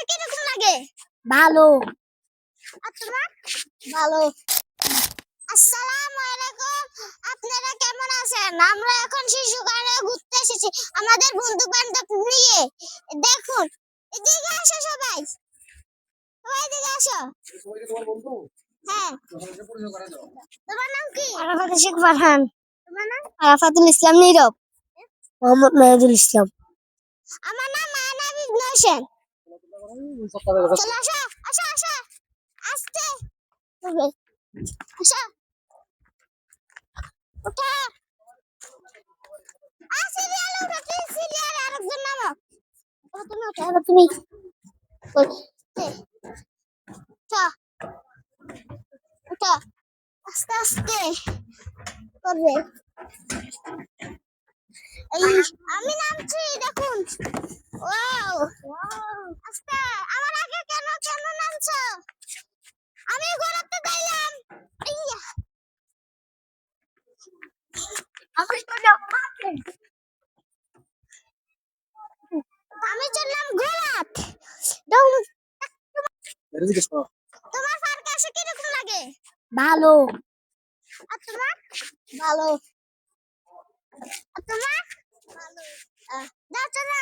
এসে কিরকম লাগে? ভালো। আর তোমার? ভালো। আসসালামু আলাইকুম। আপনারা কেমন আছেন? আমরা এখন শিশুকানে ঘুরতে এসেছি আমাদের বন্ধু বান্ধব নিয়ে। দেখুন, এদিকে আসো সবাই। সবাই এদিকে আসো। তোমার বন্ধু? হ্যাঁ। তোমার নাম কি? আরাফাত শেখ ফারহান। তোমার নাম? আরাফাতুল ইসলাম নীরব। মোহাম্মদ মেহেদুল ইসলাম। আমার নাম মায়ানা বিঘ্ন হোসেন। চলো আসো, আসো, আসো। আস্তে। আসো। উঠো। সিরিয়ালে উঠো, তুই সিরিয়ালে আরেকজন নামো। তুমি উঠো, এবার তুমি উঠো, উঠো, আস্তে আস্তে করবে। এই আমি নামছি, দেখুন। ওয়াও, আস্তে। আমার আগে কেন কেন নামছো? আমি ঘোরাতে দিলাম। ইয়া, আমি চললাম ঘোরাতে। তোমার পার্কে এসে কিরকম লাগে? ভালো। আর তোমার? ভালো। আর তোমার? ভালো। দাও চলো।